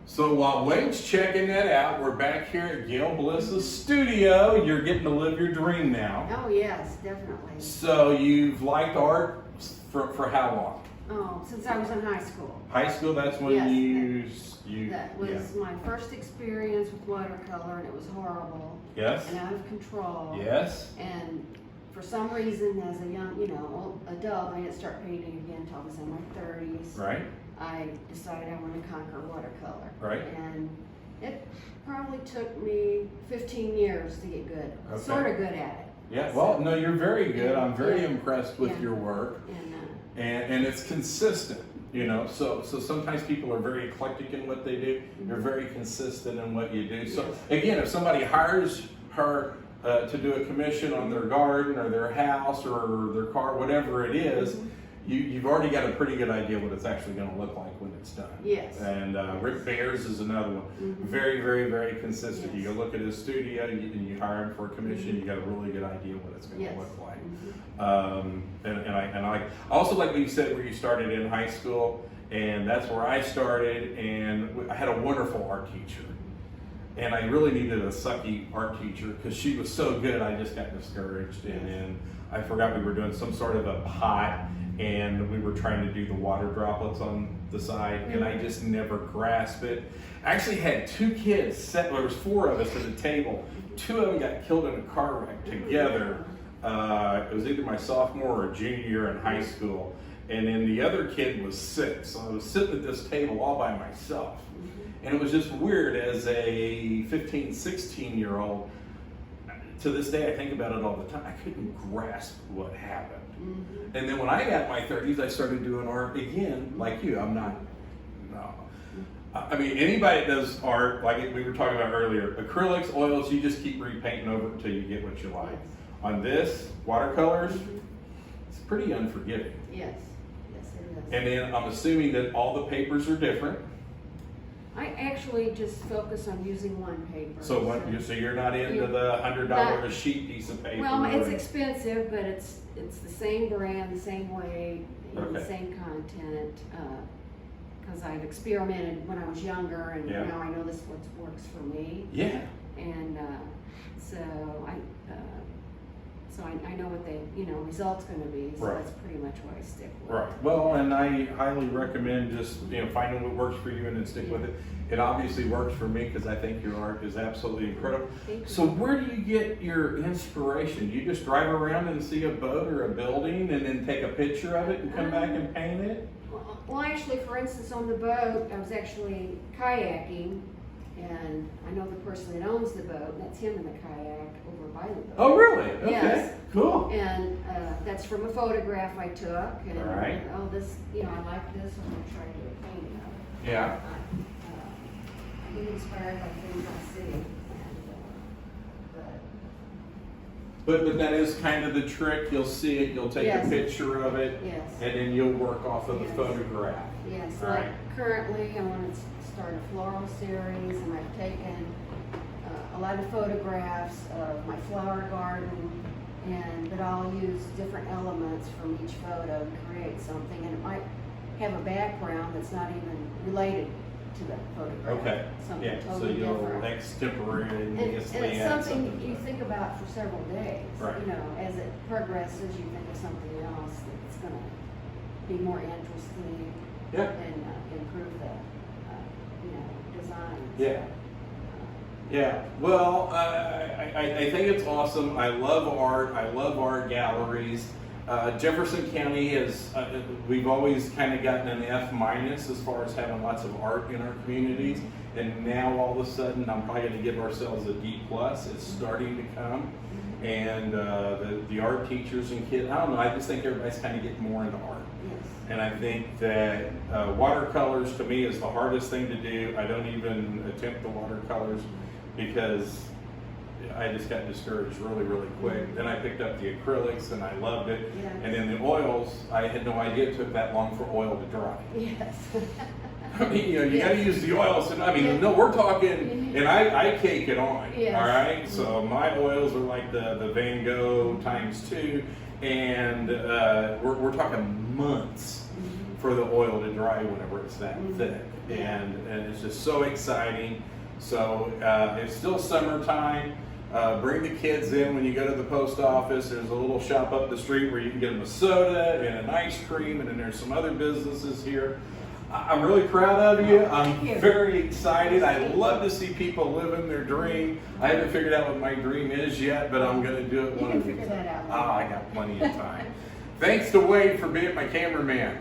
So while Wade's checking that out, we're back here at Gale Bliss's studio. You're getting to live your dream now. Oh yes, definitely. So you've liked art for how long? Oh, since I was in high school. High school, that's when Yes, you That was my first experience with watercolor, and it was horrible Yes. and out of control. Yes. And for some reason, as a young, adult, I didn't start painting again until I was in my 30s. Right. I decided I wanted to conquer watercolor. Right. And it probably took me 15 years to get good. Okay. Sort of good at it. Yeah. Well, no, you're very good. I'm very Yeah. impressed with Yeah. your work, And and it's consistent. So sometimes people are very eclectic in what they do. You're very consistent in what you do. So Yes. again, if somebody hires her to do a commission on their garden or their house or their car, whatever it is, you've already got a pretty good idea what it's actually going to look like when it's done. Yes. And Rick Bears is another one. Very, very, very also you go look at his studio and you hire him for a commission, you got a really good idea what it's going to look like. And I also like what you said where you started in high school, and that's where I started, and I had a wonderful art teacher. And I really needed a sucky art teacher because she was so good I just got discouraged. And then I forgot we were doing some sort of a pot and we were trying to do the water droplets on the side, and I just never grasped it. I actually had two kids, there was four of us at a table. Two of them got killed in a car wreck together. It was either my sophomore or junior year in high school. And then the other kid was 6. So I was sitting at this table all by myself. And it was just weird as a 15, 16-year-old. To this day, I think about it all the time. I couldn't grasp what happened. And then when I got my 30s, I started doing art again, like you. I mean, anybody that does art, like we were talking about earlier, acrylics, oils, you just keep repainting over it until you get what you like. Yes. On this, watercolors, it's pretty unforgiving. Yes, it is. And then I'm assuming that all the papers are different. I actually just focus on using one paper. So you're not into the $100 a sheet piece of paper? Well, it's expensive, but it's the same brand, the same way, the Okay. same content. Because I've experimented when I was younger, and now I know this what works for me. Yeah. And so I know what the result's going to be. So that's pretty much what I stick with. Right. Well, and I highly recommend just finding what works for you and then stick with it. It obviously works for me because I think your art is absolutely incredible. Thank you. So where do you get your inspiration? Do you just drive around and see a boat or a building and then take a picture of it and come back and paint it? Well, actually, for instance, on the boat, I was actually kayaking, and I know the person that owns the boat, and that's him in the kayak over by the boat. Oh, really? Okay. Yes. Cool. And that's from a photograph I took, and All right. this, I like this, I'm going to try to do a painting of it. Yeah. I'm inspired by things I see, and, But that is kind of the trick. You'll see it, you'll take a Yes. picture of it, Yes. and then you'll work off of the Yes. photograph. Yes, All like right. currently I want to start a floral series, and I've taken a lot of photographs of my flower garden, but I'll use different elements from each photo to create something, and it might have a background that's not even related to the photograph. Okay. Something Yeah. So totally you'll different. And extemporaneously it's add something you think about for several days. Right. As it progresses, you think of something else that's going to be more interesting Yeah. and improve the, design. Yeah. Yeah. Well, I think it's awesome. I love art. I love art galleries. Jefferson County has, we've always kind of gotten an F- as far as having lots of art in our communities. And now all of a sudden, I'm probably going to give ourselves a D+. It's starting to come. And the art teachers and kids, I don't know, I just think everybody's kind of getting more into art. Yes. And I think that watercolors to me is the hardest thing to do. I don't even attempt the watercolors because I just got discouraged really, really quick. Then I picked up the acrylics and I loved it. Yes. And then the oils, I had no idea it took that long for oil to dry. Yes. I mean, you got to use the oils. And I mean, no, we're talking, and I cake it on, Yes. all right? So my oils are like the Van Gogh ×2, and we're talking months for the oil to dry whenever it's that thick. And it's just so exciting. So it's still summertime. Bring the kids in when you go to the post office. There's a little shop up the street where you can get them a soda and an ice cream, and then there's some other businesses here. I'm really proud of you. I'm very excited. I love to see people living their dream. I haven't figured out what my dream is yet, but I'm going to do it one of these. You can figure that out. I got plenty of time. Thanks to Wade for being my cameraman.